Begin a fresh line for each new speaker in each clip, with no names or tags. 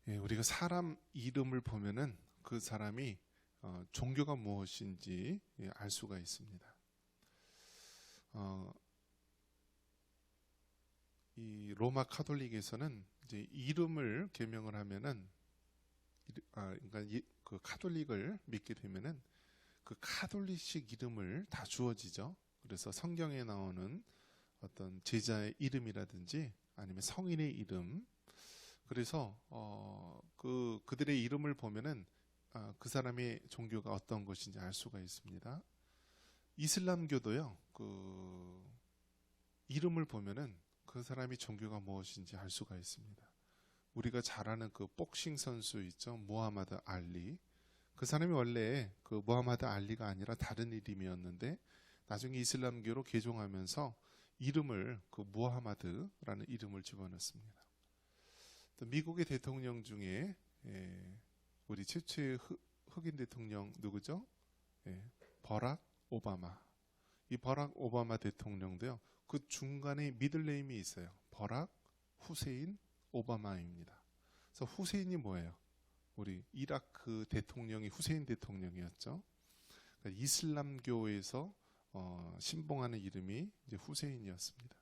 우리가 사람 이름을 보면은 그 사람이 종교가 무엇인지 알 수가 있습니다. 이 로마 카톨릭에서는 이제 이름을 개명을 하면은 그러니까 그 카톨릭을 믿게 되면은 그 카톨릭식 이름을 다 주어지죠. 그래서 성경에 나오는 어떤 제자의 이름이라든지 아니면 성인의 이름, 그래서 그들의 이름을 보면은 그 사람의 종교가 어떤 것인지 알 수가 있습니다. 이슬람교도요, 그 이름을 보면은 그 사람이 종교가 무엇인지 알 수가 있습니다. 우리가 잘 아는 그 복싱 선수 있죠, 무하마드 알리. 그 사람이 원래 그 무하마드 알리가 아니라 다른 이름이었는데 나중에 이슬람교로 개종하면서 이름을 그 무하마드라는 이름을 집어넣습니다. 또 미국의 대통령 중에 우리 최초의 흑인 대통령 누구죠? 버락 오바마. 이 버락 오바마 대통령도요, 그 중간에 미들네임이 있어요. 버락 후세인 오바마입니다. 그래서 후세인이 뭐예요? 우리 이라크 대통령이 후세인 대통령이었죠. 그러니까 이슬람교에서 신봉하는 이름이 이제 후세인이었습니다.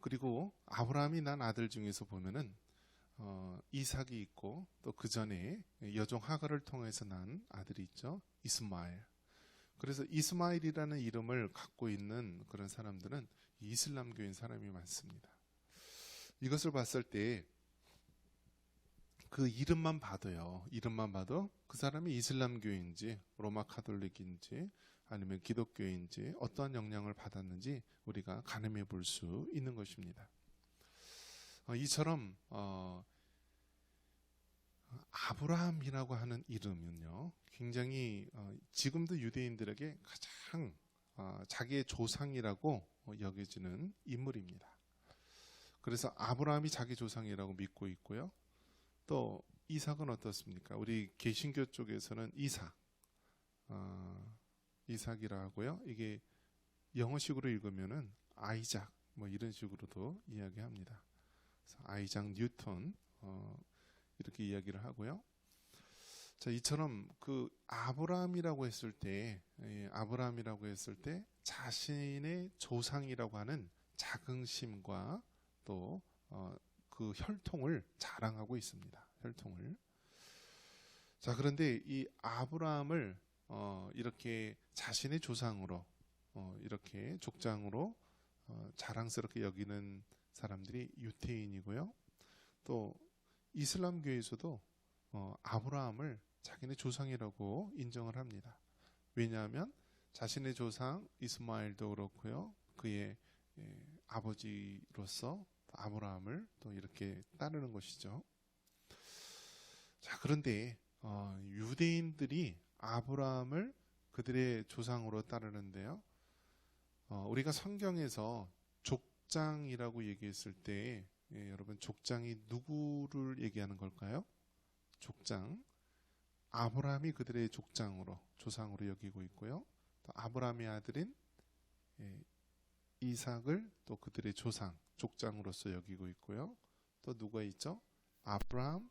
그리고 아브라함이 난 아들 중에서 보면은 이삭이 있고 또 그 전에 여종 하갈을 통해서 난 아들이 있죠, 이스마엘. 그래서 이스마엘이라는 이름을 갖고 있는 그런 사람들은 이슬람교인 사람이 많습니다. 이것을 봤을 때 그 이름만 봐도요, 이름만 봐도 그 사람이 이슬람교인지 로마 카톨릭인지 아니면 기독교인지 어떠한 영향을 받았는지 우리가 가늠해 볼 수 있는 것입니다. 이처럼 아브라함이라고 하는 이름은요, 굉장히 지금도 유대인들에게 가장 자기의 조상이라고 여겨지는 인물입니다. 그래서 아브라함이 자기 조상이라고 믿고 있고요. 또 이삭은 어떻습니까? 우리 개신교 쪽에서는 이삭이라 하고요. 이게 영어식으로 읽으면은 아이작 뭐 이런 식으로도 이야기합니다. 그래서 아이작 뉴턴 이렇게 이야기를 하고요. 자, 이처럼 그 아브라함이라고 했을 때 자신의 조상이라고 하는 자긍심과 또 그 혈통을 자랑하고 있습니다. 혈통을. 자, 그런데 이 아브라함을 이렇게 자신의 조상으로 이렇게 족장으로 자랑스럽게 여기는 사람들이 유태인이고요. 또 이슬람교에서도 아브라함을 자기네 조상이라고 인정을 합니다. 왜냐하면 자신의 조상 이스마엘도 그렇고요, 그의 아버지로서 아브라함을 또 이렇게 따르는 것이죠. 자, 그런데 유대인들이 아브라함을 그들의 조상으로 따르는데요, 우리가 성경에서 족장이라고 얘기했을 때 여러분, 족장이 누구를 얘기하는 걸까요? 족장, 아브라함이 그들의 조상으로 여기고 있고요. 또 아브라함의 아들인 이삭을 또 그들의 족장으로서 여기고 있고요. 또 누가 있죠? 아브라함,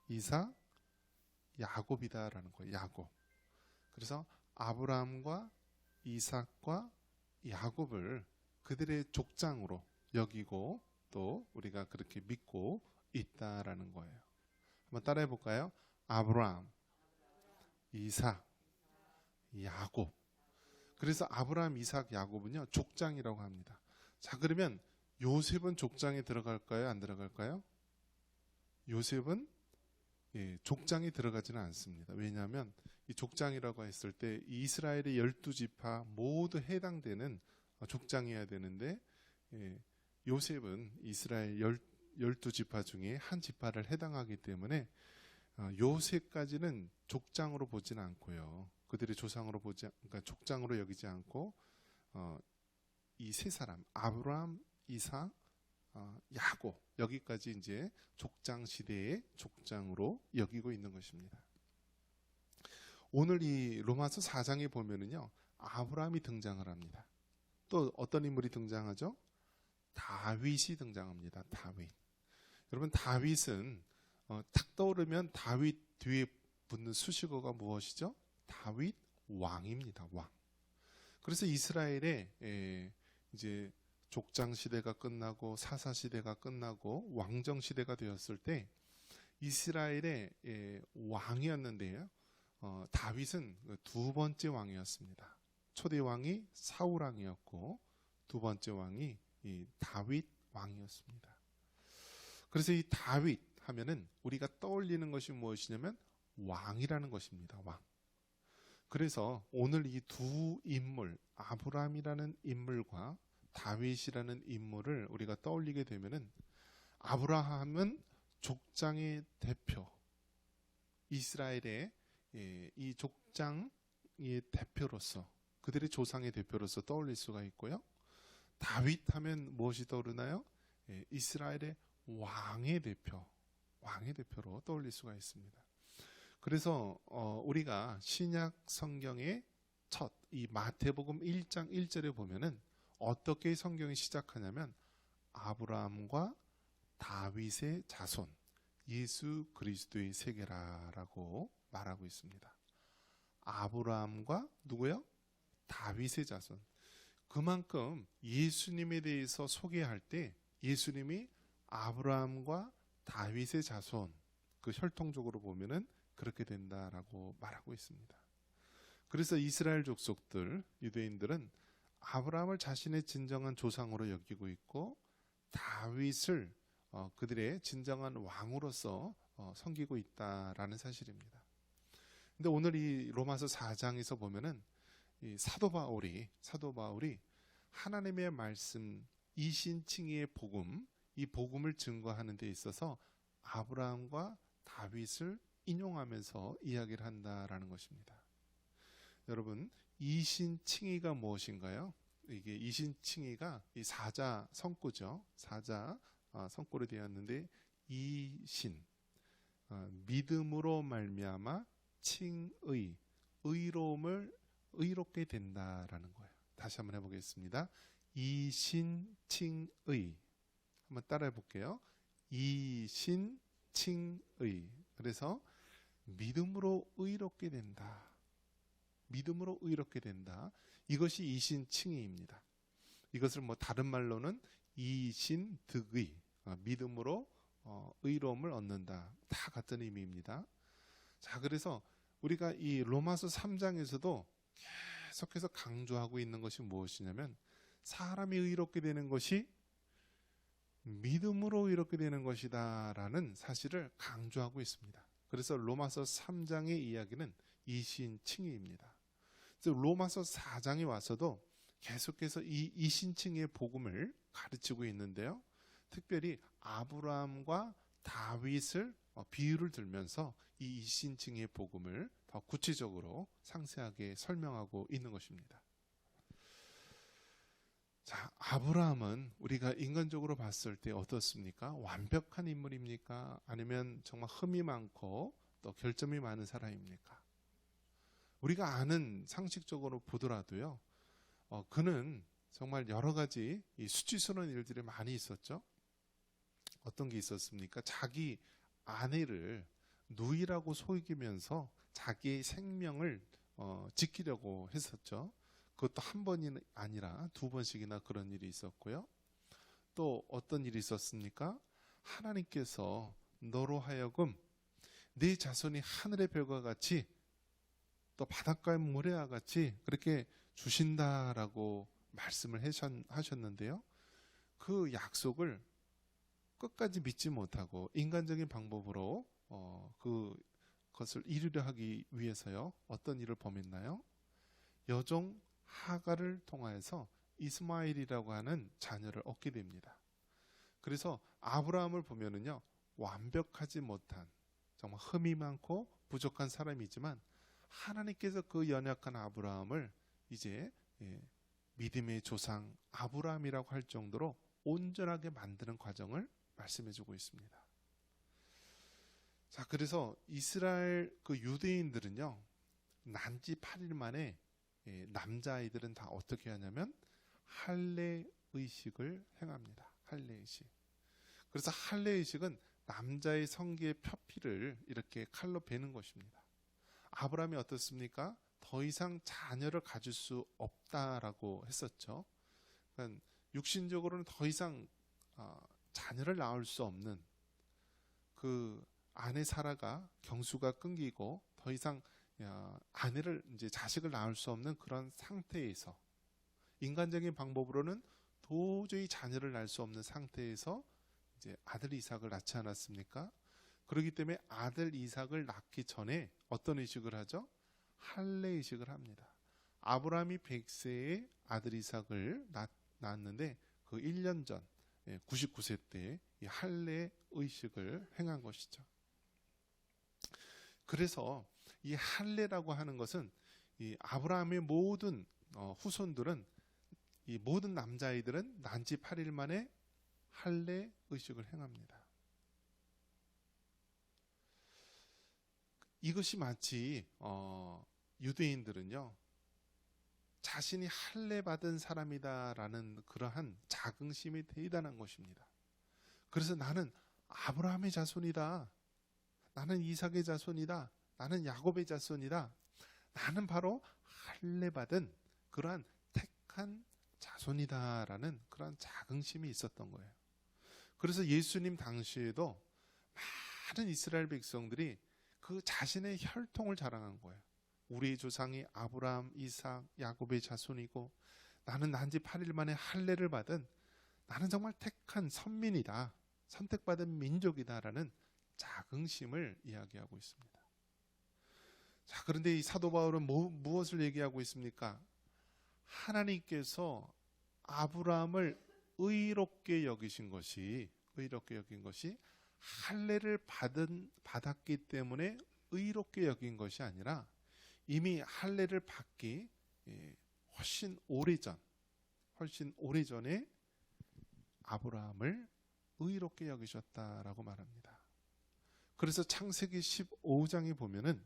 이삭, 야곱이다라는 거예요. 야곱. 그래서 아브라함과 이삭과 야곱을 그들의 족장으로 여기고 또 우리가 그렇게 믿고 있다라는 거예요. 한번 따라해 볼까요? 아브라함, 이삭, 야곱. 그래서 아브라함, 이삭, 야곱은요, 족장이라고 합니다. 자, 그러면 요셉은 족장에 들어갈까요? 안 들어갈까요? 요셉은 족장에 들어가지는 않습니다. 왜냐하면 이 족장이라고 했을 때 이스라엘의 12지파 모두 해당되는 족장이어야 되는데 요셉은 이스라엘 12지파 중에 한 지파를 해당하기 때문에 요셉까지는 족장으로 보지는 않고요. 그들의 그러니까 족장으로 여기지 않고 이 세 사람, 아브라함, 이삭, 야곱, 여기까지 이제 족장 시대의 족장으로 여기고 있는 것입니다. 오늘 이 로마서 4장에 보면은요, 아브라함이 등장을 합니다. 또 어떤 인물이 등장하죠? 다윗이 등장합니다. 다윗. 여러분 다윗은 탁 떠오르면 다윗 뒤에 붙는 수식어가 무엇이죠? 다윗 왕입니다. 왕. 그래서 이스라엘의 이제 족장 시대가 끝나고 사사 시대가 끝나고 왕정 시대가 되었을 때 이스라엘의 왕이었는데요. 다윗은 두 번째 왕이었습니다. 초대 왕이 사울 왕이었고 두 번째 왕이 이 다윗 왕이었습니다. 그래서 이 다윗 하면은 우리가 떠올리는 것이 무엇이냐면 왕이라는 것입니다. 왕. 그래서 오늘 이 두 인물, 아브라함이라는 인물과 다윗이라는 인물을 우리가 떠올리게 되면은 아브라함은 족장의 대표, 이스라엘의 이 족장의 대표로서 그들의 조상의 대표로서 떠올릴 수가 있고요. 다윗 하면 무엇이 떠오르나요? 이스라엘의 왕의 대표로 떠올릴 수가 있습니다. 그래서 우리가 신약 성경의 첫 이 마태복음 1장 1절에 보면은 어떻게 성경이 시작하냐면 아브라함과 다윗의 자손 예수 그리스도의 세계라라고 말하고 있습니다. 아브라함과 누구요? 다윗의 자손. 그만큼 예수님에 대해서 소개할 때 예수님이 아브라함과 다윗의 자손, 그 혈통적으로 보면은 그렇게 된다라고 말하고 있습니다. 그래서 이스라엘 족속들, 유대인들은 아브라함을 자신의 진정한 조상으로 여기고 있고 다윗을 그들의 진정한 왕으로서 섬기고 있다라는 사실입니다. 근데 오늘 이 로마서 4장에서 보면은 이 사도 바울이 하나님의 말씀, 이신칭의의 복음, 이 복음을 증거하는 데 있어서 아브라함과 다윗을 인용하면서 이야기를 한다라는 것입니다. 여러분, 이신칭의가 무엇인가요? 이게 이신칭의가 이 사자 성구죠. 사자 성구로 되었는데 이신, 믿음으로 말미암아 칭의, 의롭게 된다라는 거예요. 다시 한번 해보겠습니다. 이신칭의. 한번 따라해 볼게요. 이신칭의. 그래서 믿음으로 의롭게 된다. 믿음으로 의롭게 된다. 이것이 이신칭의입니다. 이것을 뭐 다른 말로는 이신득의, 믿음으로 의로움을 얻는다. 다 같은 의미입니다. 자, 그래서 우리가 이 로마서 3장에서도 계속해서 강조하고 있는 것이 무엇이냐면 사람이 의롭게 되는 것이 믿음으로 의롭게 되는 것이다 라는 사실을 강조하고 있습니다. 그래서 로마서 3장의 이야기는 이신칭의입니다. 로마서 4장에 와서도 계속해서 이 이신칭의 복음을 가르치고 있는데요. 특별히 아브라함과 다윗을 비유를 들면서 이 이신칭의 복음을 더 구체적으로 상세하게 설명하고 있는 것입니다. 자, 아브라함은 우리가 인간적으로 봤을 때 어떻습니까? 완벽한 인물입니까? 아니면 정말 흠이 많고 또 결점이 많은 사람입니까? 우리가 아는 상식적으로 보더라도요, 그는 정말 여러 가지 이 수치스러운 일들이 많이 있었죠. 어떤 게 있었습니까? 자기 아내를 누이라고 속이면서 자기의 생명을 지키려고 했었죠. 그것도 한 번이 아니라 두 번씩이나 그런 일이 있었고요. 또 어떤 일이 있었습니까? 하나님께서 너로 하여금 네 자손이 하늘의 별과 같이 또 바닷가의 모래와 같이 그렇게 주신다라고 말씀을 하셨는데요. 그 약속을 끝까지 믿지 못하고 인간적인 방법으로 그것을 이루려 하기 위해서요. 어떤 일을 범했나요? 여종 하갈을 통하여서 이스마엘이라고 하는 자녀를 얻게 됩니다. 그래서 아브라함을 보면은요, 완벽하지 못한 정말 흠이 많고 부족한 사람이지만 하나님께서 그 연약한 아브라함을 이제 믿음의 조상 아브라함이라고 할 정도로 온전하게 만드는 과정을 말씀해주고 있습니다. 자, 그래서 이스라엘 그 유대인들은요, 난지 8일 만에 남자아이들은 다 어떻게 하냐면 할례 의식을 행합니다. 할례 의식. 그래서 할례 의식은 남자의 성기의 표피를 이렇게 칼로 베는 것입니다. 아브라함이 어떻습니까? 더 이상 자녀를 가질 수 없다라고 했었죠. 그러니까 육신적으로는 더 이상 자녀를 낳을 수 없는 그 아내 사라가 경수가 끊기고 더 이상 아내를 이제 자식을 낳을 수 없는 그런 상태에서 인간적인 방법으로는 도저히 자녀를 낳을 수 없는 상태에서 이제 아들 이삭을 낳지 않았습니까? 그렇기 때문에 아들 이삭을 낳기 전에 어떤 의식을 하죠? 할례 의식을 합니다. 아브라함이 100세에 아들 이삭을 낳았는데 그 1년 전 99세 때 이 할례 의식을 행한 것이죠. 그래서 이 할례라고 하는 것은 이 아브라함의 모든 후손들은 이 모든 남자아이들은 난지 8일 만에 할례 의식을 행합니다. 이것이 마치 유대인들은요, 자신이 할례 받은 사람이다라는 그러한 자긍심이 대단한 것입니다. 그래서 나는 아브라함의 자손이다, 나는 이삭의 자손이다, 나는 야곱의 자손이다, 나는 바로 할례 받은 그러한 택한 자손이다라는 그러한 자긍심이 있었던 거예요. 그래서 예수님 당시에도 많은 이스라엘 백성들이 그 자신의 혈통을 자랑한 거예요. 우리 조상이 아브라함, 이삭, 야곱의 자손이고 나는 난지 8일 만에 할례를 받은 나는 정말 택한 선민이다, 선택받은 민족이다라는 자긍심을 이야기하고 있습니다. 자, 그런데 이 사도 바울은 무엇을 얘기하고 있습니까? 하나님께서 아브라함을 의롭게 여기신 것이 할례를 받았기 때문에 의롭게 여긴 것이 아니라 이미 할례를 받기 훨씬 오래전에 아브라함을 의롭게 여기셨다라고 말합니다. 그래서 창세기 15장에 보면은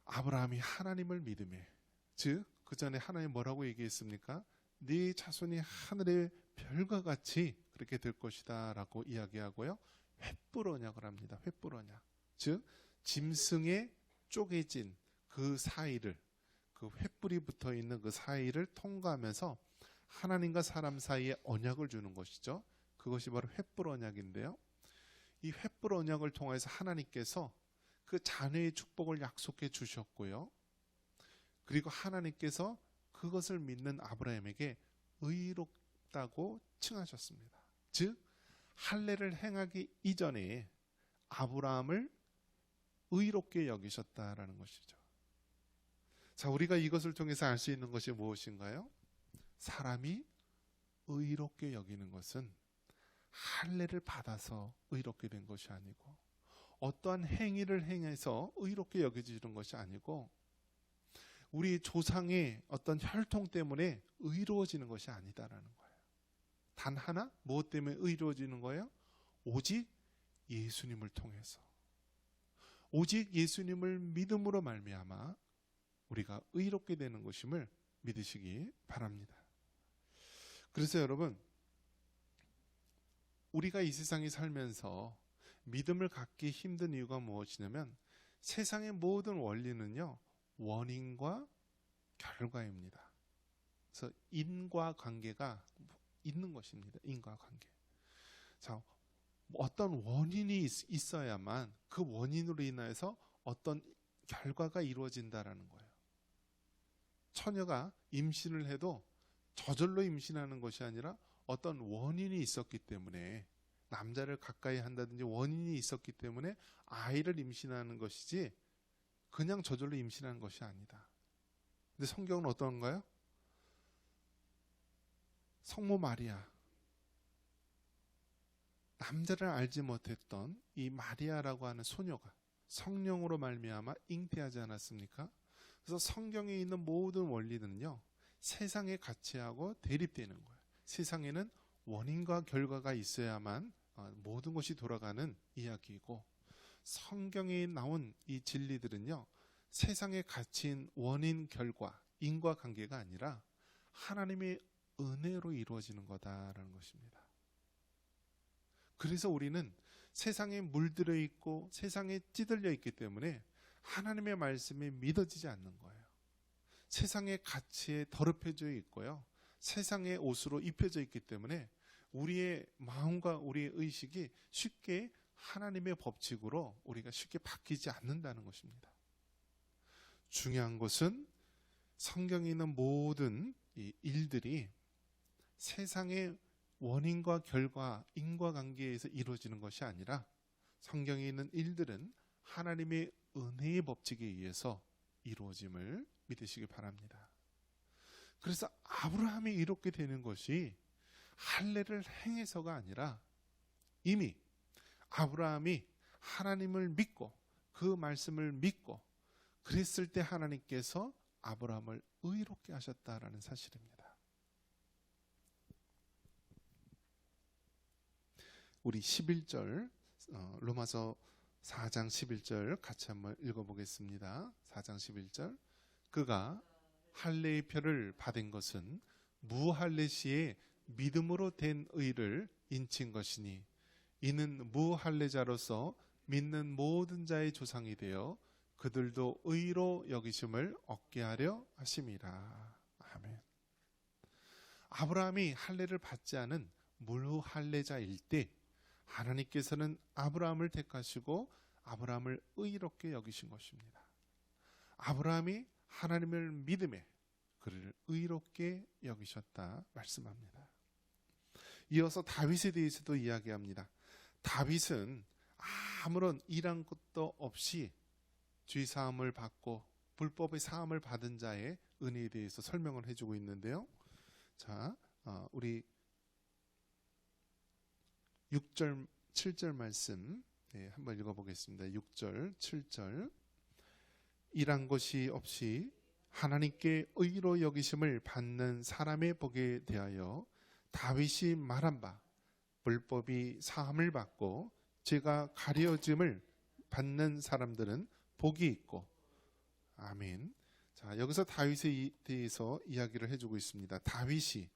아브라함이 하나님을 믿음에, 즉 그 전에 하나님 뭐라고 얘기했습니까? 네 자손이 하늘의 별과 같이 그렇게 될 것이다 라고 이야기하고요, 횃불 언약을 합니다. 횃불 언약, 즉 짐승에 쪼개진 그 사이를, 그 횃불이 붙어있는 그 사이를 통과하면서 하나님과 사람 사이에 언약을 주는 것이죠. 그것이 바로 횃불 언약인데요, 이 횃불 언약을 통해서 하나님께서 그 자녀의 축복을 약속해 주셨고요, 그리고 하나님께서 그것을 믿는 아브라함에게 의롭다고 칭하셨습니다. 즉 할례를 행하기 이전에 아브라함을 의롭게 여기셨다라는 것이죠. 자, 우리가 이것을 통해서 알 수 있는 것이 무엇인가요? 사람이 의롭게 여기는 것은 할례를 받아서 의롭게 된 것이 아니고 어떠한 행위를 행해서 의롭게 여겨지는 것이 아니고 우리 조상의 어떤 혈통 때문에 의로워지는 것이 아니다라는 거예요. 단 하나, 무엇 때문에 의로워지는 거예요? 오직 예수님을 통해서, 오직 예수님을 믿음으로 말미암아 우리가 의롭게 되는 것임을 믿으시기 바랍니다. 그래서 여러분, 우리가 이 세상에 살면서 믿음을 갖기 힘든 이유가 무엇이냐면 세상의 모든 원리는요, 원인과 결과입니다. 그래서 인과관계가 있는 것입니다. 인과관계. 자, 어떤 원인이 있어야만 그 원인으로 인해서 어떤 결과가 이루어진다라는 거예요. 처녀가 임신을 해도 저절로 임신하는 것이 아니라 어떤 원인이 있었기 때문에, 남자를 가까이 한다든지 원인이 있었기 때문에 아이를 임신하는 것이지 그냥 저절로 임신하는 것이 아니다. 근데 성경은 어떤가요? 성모 마리아, 남자를 알지 못했던 이 마리아라고 하는 소녀가 성령으로 말미암아 잉태하지 않았습니까? 그래서 성경에 있는 모든 원리는요, 세상의 가치하고 대립되는 거예요. 세상에는 원인과 결과가 있어야만 모든 것이 돌아가는 이야기이고, 성경에 나온 이 진리들은요, 세상의 가치인 원인, 결과, 인과관계가 아니라 하나님의 은혜로 이루어지는 거다라는 것입니다. 그래서 우리는 세상에 물들어 있고 세상에 찌들려 있기 때문에 하나님의 말씀이 믿어지지 않는 거예요. 세상의 가치에 더럽혀져 있고요. 세상의 옷으로 입혀져 있기 때문에 우리의 마음과 우리의 의식이 쉽게 하나님의 법칙으로 우리가 쉽게 바뀌지 않는다는 것입니다. 중요한 것은 성경에 있는 모든 이 일들이 세상의 원인과 결과, 인과관계에서 이루어지는 것이 아니라 성경에 있는 일들은 하나님의 은혜의 법칙에 의해서 이루어짐을 믿으시기 바랍니다. 그래서 아브라함이 이렇게 되는 것이 할례를 행해서가 아니라 이미 아브라함이 하나님을 믿고 그 말씀을 믿고 그랬을 때 하나님께서 아브라함을 의롭게 하셨다라는 사실입니다. 우리 11절 로마서 4장 11절 같이 한번 읽어보겠습니다. 4장 11절 그가 할례의 표를 받은 것은 무할례 시에 믿음으로 된 의를 인친 것이니 이는 무할례자로서 믿는 모든 자의 조상이 되어 그들도 의로 여기심을 얻게 하려 하심이라. 아멘. 아브라함이 할례를 받지 않은 무할례자일 때 하나님께서는 아브라함을 택하시고 아브라함을 의롭게 여기신 것입니다. 아브라함이 하나님을 믿음에 그를 의롭게 여기셨다 말씀합니다. 이어서 다윗에 대해서도 이야기합니다. 다윗은 아무런 일한 것도 없이 죄 사함을 받고 불법의 사함을 받은 자의 은혜에 대해서 설명을 해주고 있는데요. 자, 우리 6절, 7절 말씀 한번 읽어보겠습니다. 6절, 7절 일한 것이 없이 하나님께 의로 여기심을 받는 사람의 복에 대하여 다윗이 말한 바 불법이 사함을 받고 죄가 가려짐을 받는 사람들은 복이 있고. 아멘. 자, 여기서 다윗에 대해서 이야기를 해주고 있습니다. 다윗이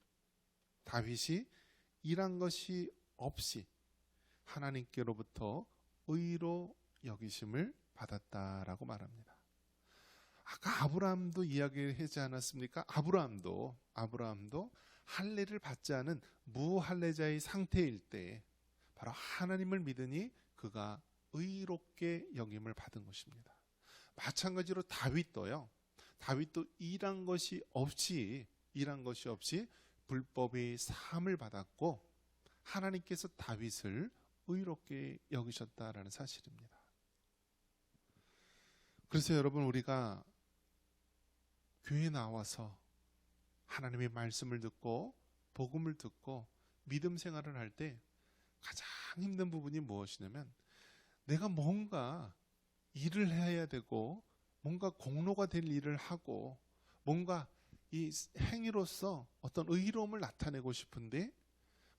일한 것이 없이 하나님께로부터 의로 여기심을 받았다라고 말합니다. 아까 아브라함도 이야기를 하지 않았습니까? 아브라함도 할례를 받지 않은 무할례자의 상태일 때 바로 하나님을 믿으니 그가 의롭게 여김을 받은 것입니다. 마찬가지로 다윗도 일한 것이 없이 불법의 사함을 받았고 하나님께서 다윗을 의롭게 여기셨다라는 사실입니다. 그래서 여러분, 우리가 교회에 나와서 하나님의 말씀을 듣고 복음을 듣고 믿음 생활을 할 때 가장 힘든 부분이 무엇이냐면 내가 뭔가 일을 해야 되고 뭔가 공로가 될 일을 하고 뭔가 이 행위로서 어떤 의로움을 나타내고 싶은데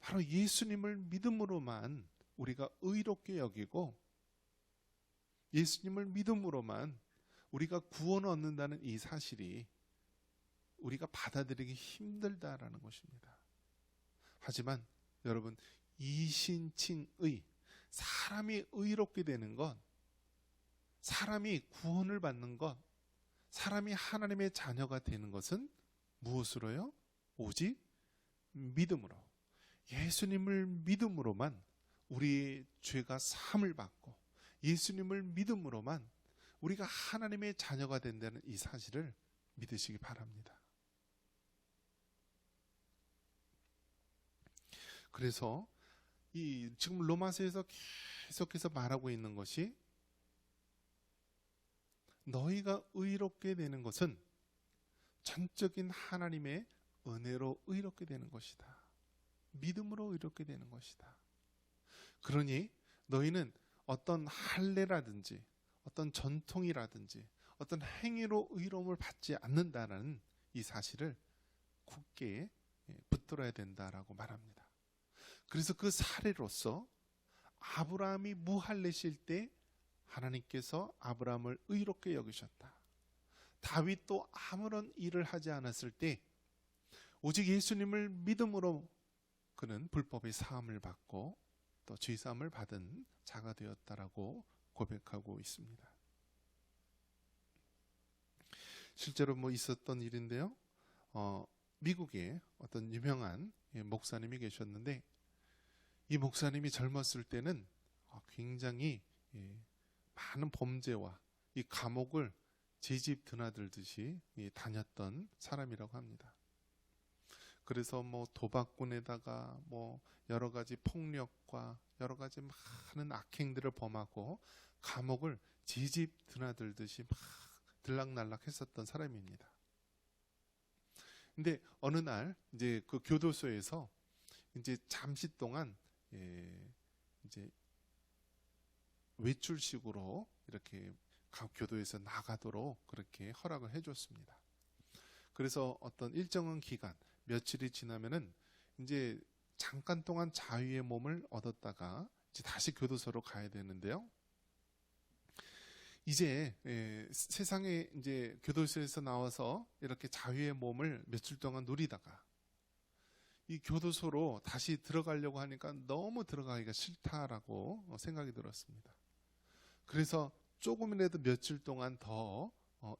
바로 예수님을 믿음으로만 우리가 의롭게 여기고 예수님을 믿음으로만 우리가 구원을 얻는다는 이 사실이 우리가 받아들이기 힘들다라는 것입니다. 하지만 여러분, 이신칭의, 사람이 의롭게 되는 것, 사람이 구원을 받는 것, 사람이 하나님의 자녀가 되는 것은 무엇으로요? 오직 믿음으로, 예수님을 믿음으로만 우리의 죄가 사함을 받고 예수님을 믿음으로만 우리가 하나님의 자녀가 된다는 이 사실을 믿으시기 바랍니다. 그래서 지금 로마서에서 계속해서 말하고 있는 것이 너희가 의롭게 되는 것은 전적인 하나님의 은혜로 의롭게 되는 것이다. 믿음으로 의롭게 되는 것이다. 그러니 너희는 어떤 할례라든지 어떤 전통이라든지 어떤 행위로 의로움을 받지 않는다는 이 사실을 굳게 붙들어야 된다라고 말합니다. 그래서 그 사례로서 아브라함이 무할례실 때 하나님께서 아브라함을 의롭게 여기셨다. 다윗도 아무런 일을 하지 않았을 때 오직 예수님을 믿음으로 그는 불법의 사함을 받고 또 죄사함을 받은 자가 되었다라고 고백하고 있습니다. 실제로 있었던 일인데요. 미국에 어떤 유명한 목사님이 계셨는데, 이 목사님이 젊었을 때는 굉장히 많은 범죄와 이 감옥을 제 집 드나들듯이 다녔던 사람이라고 합니다. 그래서 도박꾼에다가 여러 가지 폭력과 여러 가지 많은 악행들을 범하고 감옥을 제 집 드나들듯이 막 들락날락 했었던 사람입니다. 근데 어느 날 이제 그 교도소에서 이제 잠시 동안 이제 외출식으로 이렇게 교도에서 나가도록 그렇게 허락을 해줬습니다. 그래서 어떤 일정한 기간, 며칠이 지나면은 이제 잠깐 동안 자유의 몸을 얻었다가 이제 다시 교도소로 가야 되는데요. 이제 세상에 이제 교도소에서 나와서 이렇게 자유의 몸을 며칠 동안 누리다가 이 교도소로 다시 들어가려고 하니까 너무 들어가기가 싫다라고 생각이 들었습니다. 그래서 조금이라도 며칠 동안 더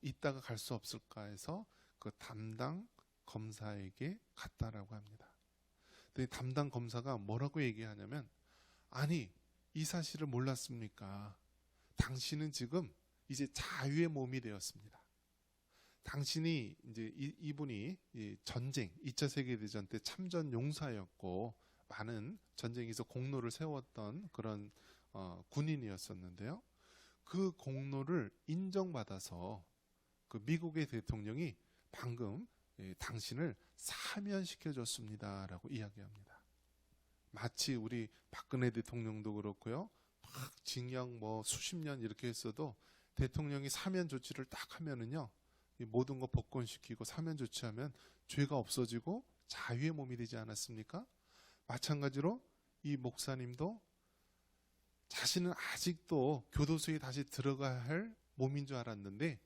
있다가 갈 수 없을까 해서 그 담당 검사에게 갔다라고 합니다. 근데 담당 검사가 뭐라고 얘기하냐면, 아니, 이 사실을 몰랐습니까? 당신은 지금 이제 자유의 몸이 되었습니다. 당신이 이제 이분이 전쟁, 2차 세계대전 때 참전 용사였고 많은 전쟁에서 공로를 세웠던 그런 군인이었었는데요. 그 공로를 인정받아서 그 미국의 대통령이 방금 당신을 사면시켜줬습니다라고 이야기합니다. 마치 우리 박근혜 대통령도 그렇고요. 막 징역 수십 년 이렇게 했어도 대통령이 사면 조치를 딱 하면은요, 모든 거 복권시키고 사면 조치하면 죄가 없어지고 자유의 몸이 되지 않았습니까? 마찬가지로 이 목사님도 자신은 아직도 교도소에 다시 들어가야 할 몸인 줄 알았는데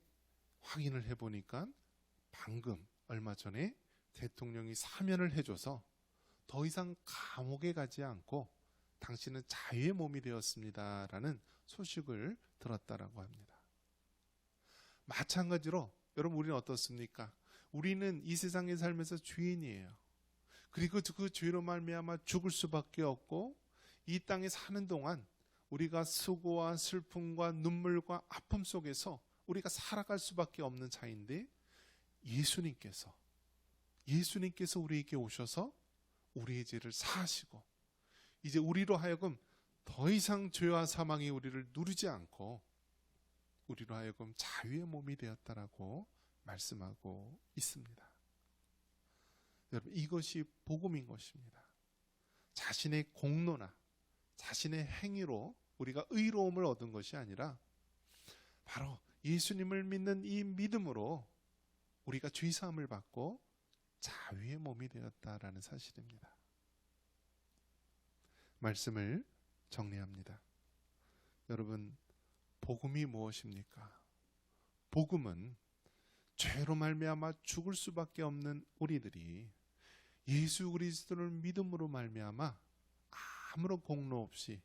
확인을 해보니까 방금 얼마 전에 대통령이 사면을 해줘서 더 이상 감옥에 가지 않고 당신은 자유의 몸이 되었습니다라는 소식을 들었다라고 합니다. 마찬가지로 여러분, 우리는 어떻습니까? 우리는 이 세상에 살면서 죄인이에요. 그리고 그 죄로 말미암아 죽을 수밖에 없고 이 땅에 사는 동안 우리가 수고와 슬픔과 눈물과 아픔 속에서 우리가 살아갈 수밖에 없는 자인데, 예수님께서 우리에게 오셔서 우리의 죄를 사하시고 이제 우리로 하여금 더 이상 죄와 사망이 우리를 누르지 않고 우리로 하여금 자유의 몸이 되었다라고 말씀하고 있습니다. 여러분, 이것이 복음인 것입니다. 자신의 공로나 자신의 행위로 우리가 의로움을 얻은 것이 아니라 바로 예수님을 믿는 이 믿음으로 우리가 죄사함을 받고 자유의 몸이 되었다라는 사실입니다. 말씀을 정리합니다. 여러분, 복음이 무엇입니까? 복음은 죄로 말미암아 죽을 수밖에 없는 우리들이 예수 그리스도를 믿음으로 말미암아 아무런 공로 없이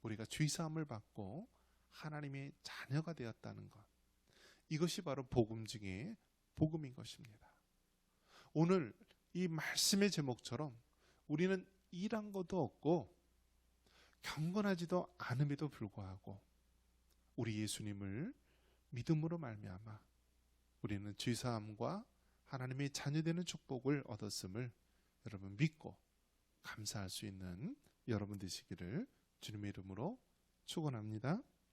우리가 죄사함을 받고 하나님의 자녀가 되었다는 것, 이것이 바로 복음 중에 복음인 것입니다. 오늘 이 말씀의 제목처럼 우리는 일한 것도 없고 경건하지도 않음에도 불구하고 우리 예수님을 믿음으로 말미암아 우리는 죄사함과 하나님의 자녀되는 축복을 얻었음을 여러분 믿고 감사할 수 있는 여러분 되시기를 주님의 이름으로 축원합니다.